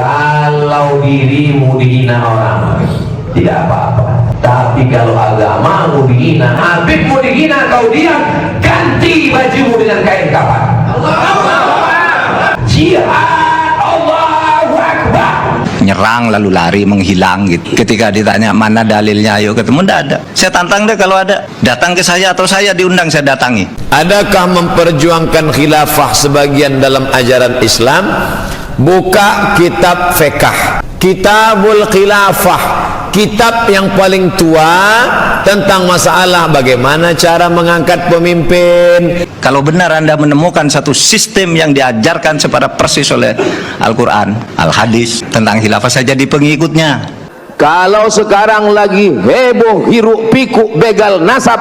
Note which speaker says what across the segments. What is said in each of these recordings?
Speaker 1: Kalau dirimu dihina orang tidak apa-apa, tapi kalau agamamu dihina, Habibmu dihina, kau diam, ganti bajumu dengan kain kafan. Jihad, Allahu Akbar.
Speaker 2: Nyerang lalu lari menghilang gitu. Ketika ditanya mana dalilnya, ayo ketemu, tidak ada. Saya tantang deh kalau ada, datang ke saya atau saya diundang saya datangi.
Speaker 3: Adakah memperjuangkan khilafah sebagian dalam ajaran Islam? Buka kitab fiqh, Kitabul Khilafah, kitab yang paling tua tentang masalah bagaimana cara mengangkat pemimpin.
Speaker 2: Kalau benar Anda menemukan satu sistem yang diajarkan secara persis oleh Al-Quran, Al-Hadis tentang khilafah, saya jadi pengikutnya.
Speaker 3: Kalau sekarang lagi heboh hiruk pikuk begal nasab,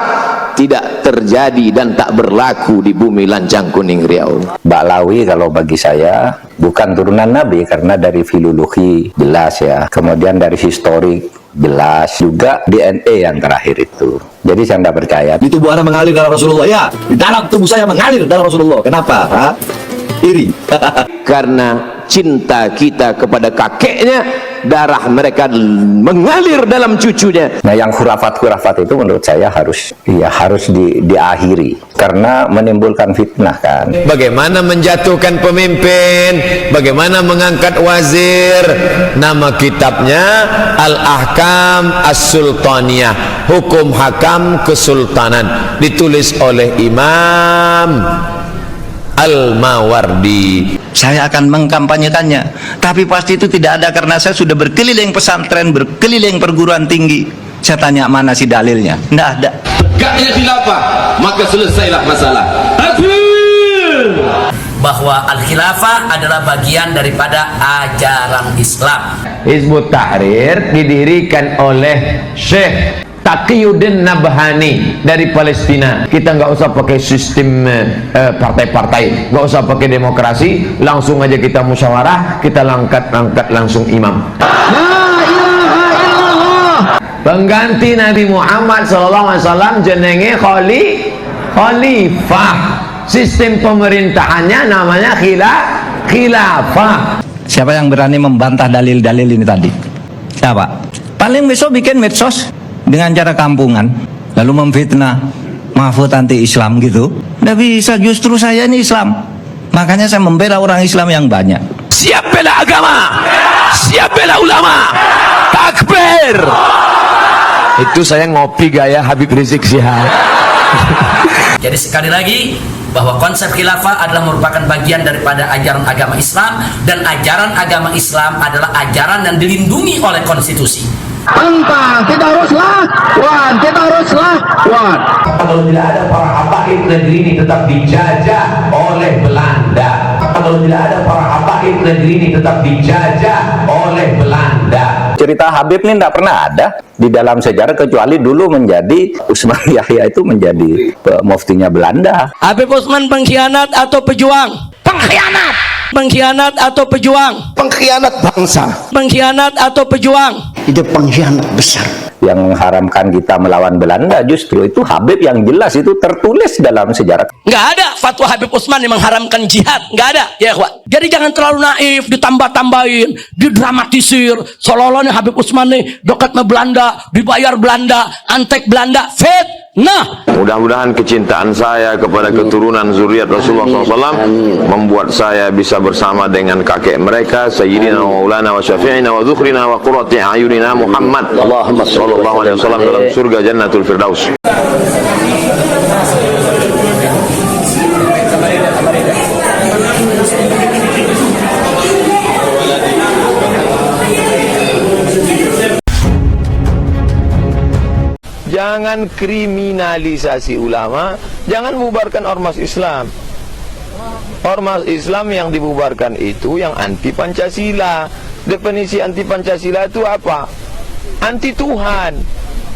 Speaker 3: tidak terjadi dan tak berlaku di bumi Lancang Kuning Riau.
Speaker 2: Ba'lawi kalau bagi saya bukan turunan Nabi, karena dari filologi jelas ya, kemudian dari historik jelas, juga DNA yang terakhir itu. Jadi saya tidak percaya.
Speaker 4: Di tubuh Anda mengalir darah Rasulullah, ya. Di dalam tubuh saya mengalir darah Rasulullah. Kenapa? Ha? Iri.
Speaker 3: Karena cinta kita kepada kakeknya, darah mereka mengalir dalam cucunya.
Speaker 2: Nah, yang khurafat-khurafat itu menurut saya harus diakhiri, karena menimbulkan fitnah kan.
Speaker 3: Bagaimana menjatuhkan pemimpin, bagaimana mengangkat wazir. Nama kitabnya Al-Ahkam As-Sultaniyah, hukum hakam kesultanan, ditulis oleh Imam Al-Mawardi.
Speaker 2: Saya akan mengkampanyekannya, tapi pasti itu tidak ada, karena saya sudah berkeliling pesantren, berkeliling perguruan tinggi. Saya tanya mana sih dalilnya, tidak ada.
Speaker 5: Tegaknya khilafah, maka selesailah masalah.
Speaker 6: Bahwa al-khilafah adalah bagian daripada ajaran Islam.
Speaker 3: Hizbut Tahrir didirikan oleh Syekh Taqiyuddin Nabhani dari Palestina. Kita nggak usah pakai sistem partai-partai, nggak usah pakai demokrasi, langsung aja kita musyawarah, kita angkat langsung imam. La ilaha illallah. Pengganti Nabi Muhammad SAW jenenge khalifah. Sistem pemerintahannya namanya khilafah.
Speaker 2: Siapa yang berani membantah dalil-dalil ini tadi? Siapa? Paling besok bikin medsos dengan cara kampungan, lalu memfitnah Mahfud anti-Islam gitu. Nggak bisa, justru saya ini Islam, makanya saya membela orang Islam yang banyak.
Speaker 3: Siap bela agama, siap bela ulama, takbir. Itu saya ngopi gaya Habib Rizik Syihab.
Speaker 6: Jadi sekali lagi, bahwa konsep khilafah adalah merupakan bagian daripada ajaran agama Islam, dan ajaran agama Islam adalah ajaran yang dilindungi oleh konstitusi.
Speaker 7: Tentang kita harus lawan, kita harus lawan.
Speaker 1: Kalau tidak ada para habaib, negeri ini tetap dijajah oleh Belanda. Kalau tidak ada para habaib, negeri ini tetap dijajah oleh Belanda.
Speaker 2: Cerita Habib ini tidak pernah ada di dalam sejarah, kecuali dulu menjadi Usman Yahya itu menjadi muftinya Belanda.
Speaker 6: Habib Utsman pengkhianat atau pejuang? Pengkhianat. Pengkhianat atau pejuang?
Speaker 4: Pengkhianat bangsa.
Speaker 6: Pengkhianat atau pejuang?
Speaker 4: Itu pengkhianat besar.
Speaker 2: Yang mengharamkan kita melawan Belanda justru itu Habib, yang jelas itu tertulis dalam sejarah.
Speaker 6: Nggak ada fatwa Habib Utsman yang mengharamkan jihad, nggak ada, ya ikhwan. Jadi jangan terlalu naif, ditambah-tambahin, didramatisir, seolah-olah Habib Utsman nih dekat sama Belanda, dibayar Belanda, antek Belanda, fitnah.
Speaker 8: Mudah-mudahan kecintaan saya kepada keturunan zuriat Rasulullah SAW membuat saya bisa bersama dengan kakek mereka, Sayyidina wa Maulana wa Syafi'ina wa Dzukhrina wa Qurrati A'yunina Muhammad sallallahu alaihi wasallam dalam surga Jannatul Firdaus.
Speaker 3: Jangan kriminalisasi ulama, jangan bubarkan ormas Islam. Ormas Islam yang dibubarkan itu yang anti Pancasila. Definisi anti Pancasila itu apa? Anti Tuhan.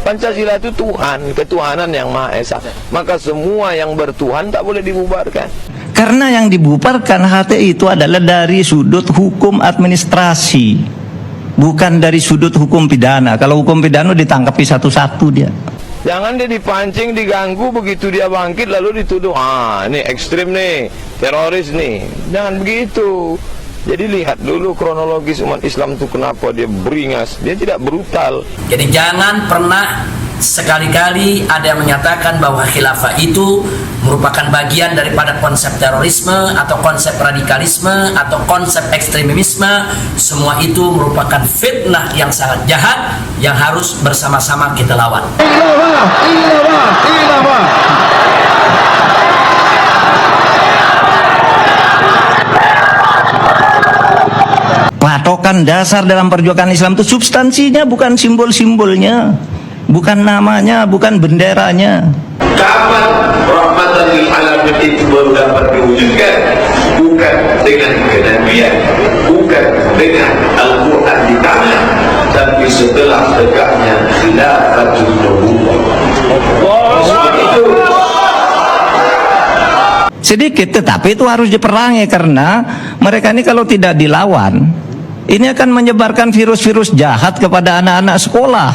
Speaker 3: Pancasila itu Tuhan, ketuhanan yang Maha Esa. Maka semua yang bertuhan tak boleh dibubarkan.
Speaker 2: Karena yang dibubarkan HTI itu adalah dari sudut hukum administrasi, bukan dari sudut hukum pidana. Kalau hukum pidana ditangkapi satu-satu dia.
Speaker 3: Jangan dia dipancing, diganggu, begitu dia bangkit lalu dituduh, ini ekstrim nih, teroris nih. Jangan begitu.
Speaker 8: Jadi lihat dulu kronologis umat Islam itu kenapa dia beringas, dia tidak brutal.
Speaker 6: Jadi jangan pernah sekali-kali ada yang menyatakan bahwa khilafah itu merupakan bagian daripada konsep terorisme atau konsep radikalisme atau konsep ekstremisme. Semua itu merupakan fitnah yang sangat jahat yang harus bersama-sama kita lawan.
Speaker 2: Patokan dasar dalam perjuangan Islam itu substansinya, bukan simbol-simbolnya, bukan namanya, bukan benderanya.
Speaker 1: Kapan rahmatan lil alamin itu baru dapat diwujudkan? Bukan dengan kenabian, bukan dengan Al-Quran di tangan, tapi setelah tegaknya khilafatul nubuwwah.
Speaker 2: Sedikit, tetapi itu harus diperangi, karena mereka ini kalau tidak dilawan, ini akan menyebarkan virus-virus jahat kepada anak-anak sekolah.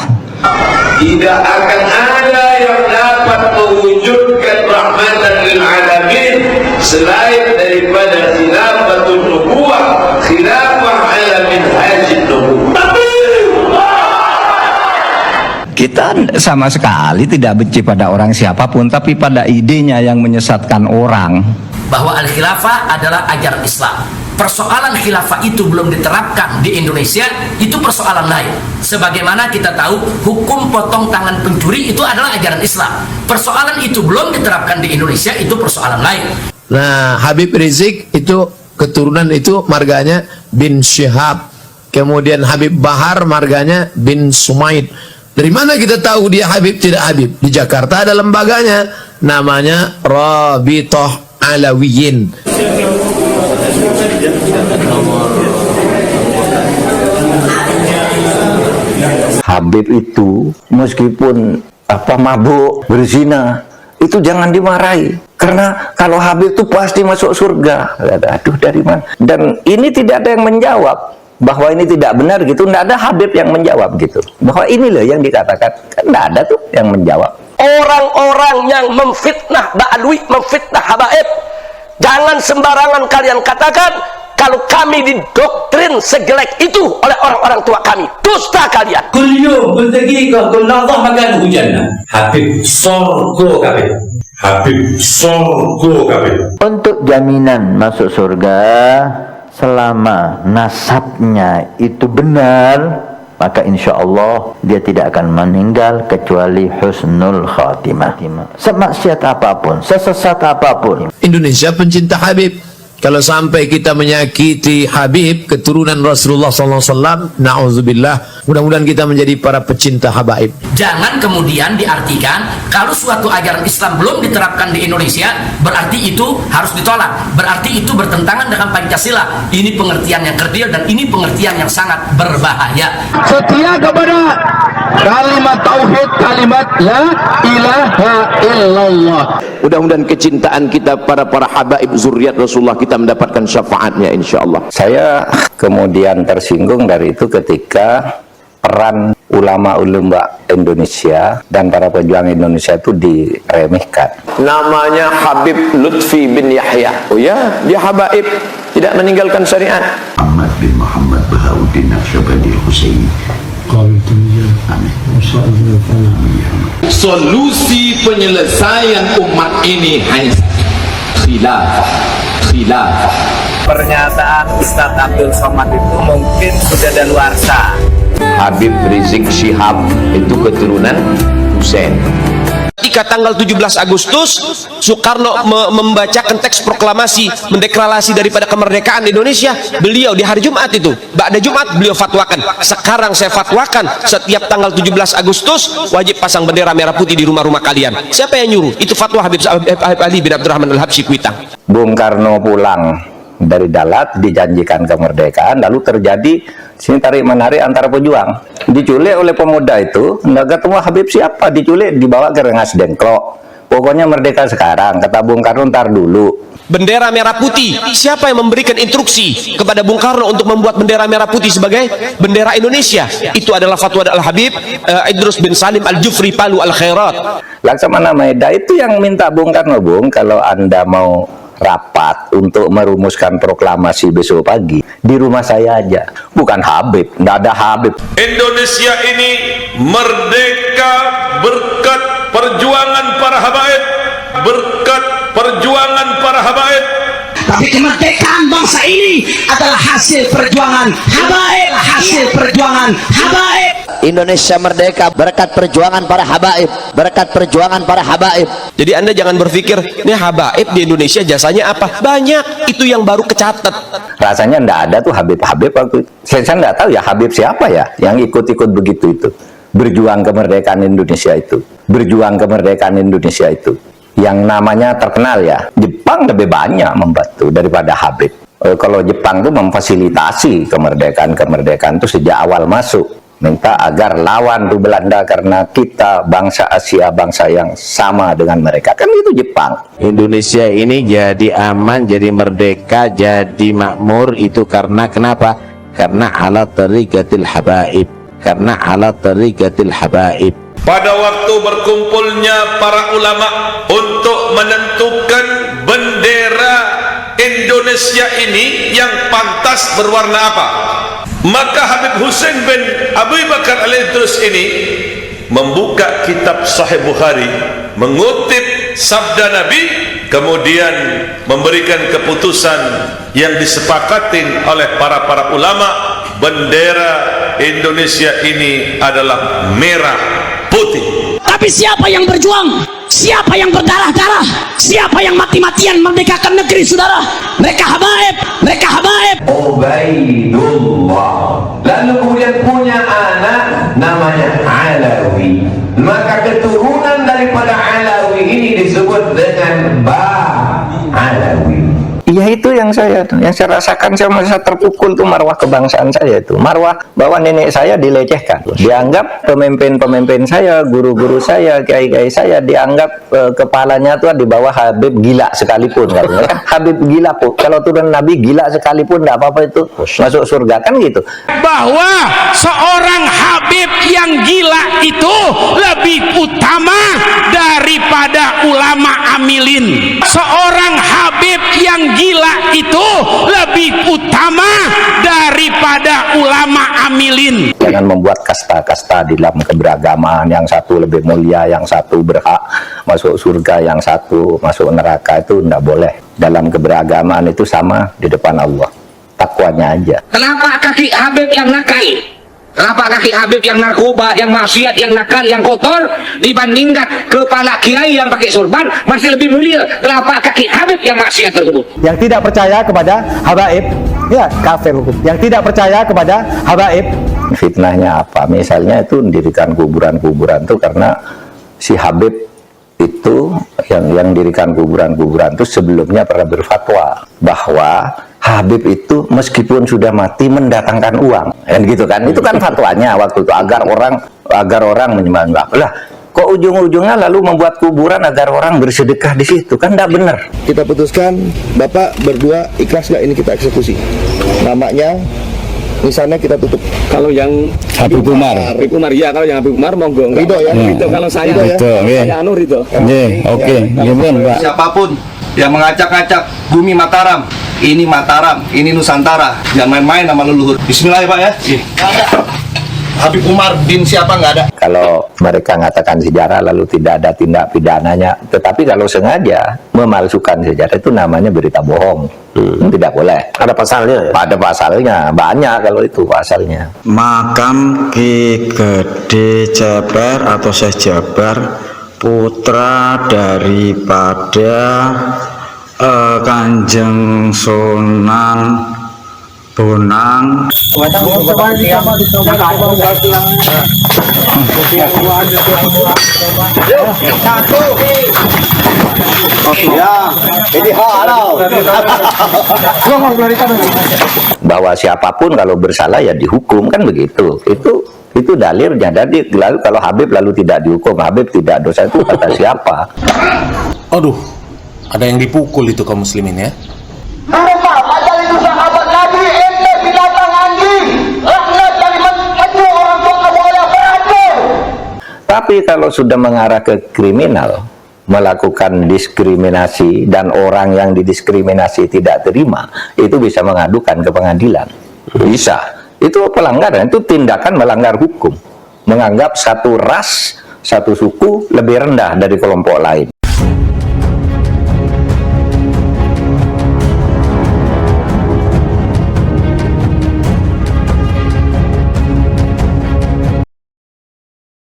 Speaker 1: Tidak akan ada yang dapat mewujudkan rahmatan lil alamin selain daripada khilafatul nubuwwah, khilafah ala minhajin nubuwwah.
Speaker 2: Kita sama sekali tidak benci pada orang siapapun, tapi pada idenya yang menyesatkan orang.
Speaker 6: Bahwa al-khilafah adalah ajaran Islam. Persoalan khilafah itu belum diterapkan di Indonesia, itu persoalan lain. Sebagaimana kita tahu hukum potong tangan pencuri itu adalah ajaran Islam. Persoalan itu belum diterapkan di Indonesia, itu persoalan lain.
Speaker 3: Nah, Habib Rizik itu keturunan itu marganya bin Syihab. Kemudian Habib Bahar marganya bin Sumaid. Dari mana kita tahu dia Habib tidak Habib? Di Jakarta ada lembaganya, namanya Rabithah Alawiyin.
Speaker 2: Habib itu meskipun mabuk, berzina, itu jangan dimarahi, karena kalau Habib itu pasti masuk surga. Aduh, dari mana? Dan ini tidak ada yang menjawab bahwa ini tidak benar gitu. Tidak ada Habib yang menjawab gitu, bahwa ini loh yang dikatakan. Kan tidak ada tuh yang menjawab.
Speaker 6: Orang-orang yang memfitnah Ba'alwi, memfitnah Habaib, jangan sembarangan kalian katakan kalau kami didoktrin sejelek itu oleh orang-orang tua kami. Dusta kalian.
Speaker 9: Kuliyo berdagiqah kulladhah makan hujanna. Habib sorgo kabeh. Habib sorgo kabeh.
Speaker 10: Untuk jaminan masuk surga selama nasabnya itu benar, maka insya Allah dia tidak akan meninggal kecuali husnul khatimah. Semaksiat apapun, sesesat apapun.
Speaker 3: Indonesia pencinta Habib. Kalau sampai kita menyakiti Habib, keturunan Rasulullah SAW, na'udzubillah, mudah-mudahan kita menjadi para pecinta habaib.
Speaker 6: Jangan kemudian diartikan kalau suatu ajaran Islam belum diterapkan di Indonesia, berarti itu harus ditolak, berarti itu bertentangan dengan Pancasila. Ini pengertian yang kerdil dan ini pengertian yang sangat berbahaya.
Speaker 7: Setia kepada kalimat tauhid, kalimat la ilaha illallah.
Speaker 8: Mudah-mudahan kecintaan kita para habaib zuriat Rasulullah kita mendapatkan syafaatnya insyaallah.
Speaker 2: Saya kemudian tersinggung dari itu ketika peran ulama-ulama Indonesia dan para pejuang Indonesia itu diremehkan.
Speaker 8: Namanya Habib Lutfi bin Yahya. Oh ya, dia habaib, tidak meninggalkan syariat.
Speaker 11: Muhammad bin Muhammad Bahauddin Naqsyabandi Husaini.
Speaker 5: Solusi penyelesaian umat ini hanya khilafah.
Speaker 2: Pernyataan Ustaz Abdul Somad itu mungkin sudah daluarsa.
Speaker 8: Habib Rizik Syihab itu keturunan Husain.
Speaker 12: Ketika tanggal 17 Agustus Soekarno membacakan teks proklamasi mendeklarasi daripada kemerdekaan Indonesia, beliau di hari Jumat itu, ba'da Jumat beliau fatwakan, sekarang saya fatwakan setiap tanggal 17 Agustus wajib pasang bendera merah putih di rumah-rumah kalian. Siapa yang nyuruh? Itu fatwa Habib Ali bin Abdurrahman Al-Habsyi Kuitang.
Speaker 2: Bung Karno pulang dari Dalat, dijanjikan kemerdekaan, lalu terjadi sini tarik-menarik antara pejuang. Diculik oleh pemuda itu, nggak ketemu Habib siapa, diculik, dibawa ke Rengas Dengklok. Pokoknya merdeka sekarang, kata Bung Karno, ntar dulu.
Speaker 12: Bendera merah putih, siapa yang memberikan instruksi kepada Bung Karno untuk membuat bendera merah putih sebagai bendera Indonesia? Itu adalah fatwa Al-Habib Idrus bin Salim Al-Jufri Palu Al-Khairat.
Speaker 2: Laksamana Maeda itu yang minta Bung Karno, Bung, kalau Anda mau rapat untuk merumuskan proklamasi besok pagi di rumah saya aja, bukan Habib, nggak ada Habib.
Speaker 1: Indonesia ini merdeka berkat perjuangan para habaib, berkat perjuangan para habaib.
Speaker 6: Tapi kemerdekaan bangsa ini adalah hasil perjuangan habaib, hasil perjuangan habaib.
Speaker 13: Indonesia merdeka berkat perjuangan para habaib, berkat perjuangan para habaib.
Speaker 12: Jadi Anda jangan berpikir, ini habaib di Indonesia jasanya apa? Banyak, itu yang baru kecatat.
Speaker 2: Rasanya nggak ada tuh Habib-Habib waktu itu. Saya nggak tahu ya Habib siapa ya yang ikut-ikut begitu itu. Berjuang kemerdekaan Indonesia itu. Berjuang kemerdekaan Indonesia itu. Yang namanya terkenal ya, Jepang lebih banyak membantu daripada Habib. Kalau Jepang tuh memfasilitasi kemerdekaan itu sejak awal masuk. Minta agar lawan tuh Belanda karena kita bangsa Asia, bangsa yang sama dengan mereka. Kan itu Jepang.
Speaker 3: Indonesia ini jadi aman, jadi merdeka, jadi makmur itu karena kenapa? Karena ala tariqatil habaib. Karena ala tariqatil habaib.
Speaker 1: Pada waktu berkumpulnya para ulama untuk menentukan bendera Indonesia ini yang pantas berwarna apa, maka Habib Hussein bin Abu Bakar Al-Idrus ini membuka kitab Sahih Bukhari, mengutip sabda Nabi, kemudian memberikan keputusan yang disepakatin oleh para ulama. Bendera Indonesia ini adalah merah putih.
Speaker 6: Tapi siapa yang berjuang? Siapa yang berdarah-darah? Siapa yang mati-matian merdekakan negeri, saudara? Mereka habaib, mereka habaib.
Speaker 3: Ubaidullah. Lalu kemudian punya anak namanya Alawi. Maka keturunan daripada Alawi ini disebut dengan Alawi.
Speaker 2: Iya itu yang saya rasakan, saya terpukul tuh marwah kebangsaan saya itu, marwah bahwa nenek saya dilecehkan, dianggap pemimpin saya, guru-guru saya, kiai-kiai saya dianggap kepalanya tuh di bawah Habib gila sekalipun kan Habib gila pun, kalau turun Nabi gila sekalipun nggak apa-apa itu masuk surga kan gitu.
Speaker 14: Bahwa seorang Habib yang gila itu lebih utama daripada ulama amilin. Seorang Habib yang gila itu lebih utama daripada ulama amilin.
Speaker 2: Jangan membuat kasta-kasta di dalam keberagaman, yang satu lebih mulia, yang satu berhak masuk surga, yang satu masuk neraka, itu tidak boleh. Dalam keberagaman itu sama di depan Allah, takwanya aja.
Speaker 6: Kenapa kaki Habib yang nakal? Kenapa kaki Habib yang narkoba, yang maksiat, yang nakal, yang kotor dibandingkan kepala kiai yang pakai sorban masih lebih mulia? Kenapa kaki Habib yang maksiat tersebut?
Speaker 15: Yang tidak percaya kepada habaib, ya kafir hukum. Yang tidak percaya kepada habaib,
Speaker 2: fitnahnya apa? Misalnya itu mendirikan kuburan-kuburan itu karena si Habib itu yang dirikan kuburan-kuburan itu sebelumnya pernah berfatwa bahwa Habib itu meskipun sudah mati mendatangkan uang, kan gitu kan? Itu kan fatwanya waktu itu agar orang menyembah. Lah, kok ujung-ujungnya lalu membuat kuburan agar orang bersedekah di situ, kan tidak benar.
Speaker 16: Kita putuskan, Bapak berdua ikhlas nggak ini kita eksekusi? Namanya, misalnya kita tutup. Kalau yang Habib Umar, ya kalau yang Habib Umar monggo. Ridho ya. Ridho kalau saya ya. Saya Ridho.
Speaker 17: Oke. Pak. Siapapun yang mengacak-acak bumi Mataram, ini Mataram, ini Nusantara, jangan main-main sama leluhur. Bismillah ya Pak ya. Habib Umar bin siapa nggak ada.
Speaker 2: Kalau mereka mengatakan sejarah lalu tidak ada tindak pidananya, tetapi kalau sengaja memalsukan sejarah itu namanya berita bohong. Tidak boleh. Ada pasalnya. Ada pasalnya, banyak kalau itu pasalnya.
Speaker 18: Makam Ki Gede Jabar atau Syekh Jabar, putra daripada Kanjeng Sunan Bonang. Bahwa siapapun kalau bersalah ya dihukum, kan begitu. Itu dalilnya. Jadi lalu kalau Habib lalu tidak dihukum, Habib tidak dosa, itu kata siapa?
Speaker 19: Aduh, ada yang dipukul itu kaum muslimin ya.
Speaker 7: Padahal itu sahabat Nabi, ente binatang anjing, laknat dari menjual orang tua kamu oleh beratur.
Speaker 2: Tapi kalau sudah mengarah ke kriminal,
Speaker 18: melakukan diskriminasi dan orang yang didiskriminasi tidak terima, itu bisa mengadukan ke pengadilan. Bisa. Itu pelanggaran, itu tindakan melanggar hukum. Menganggap satu ras, satu suku lebih rendah dari kelompok lain.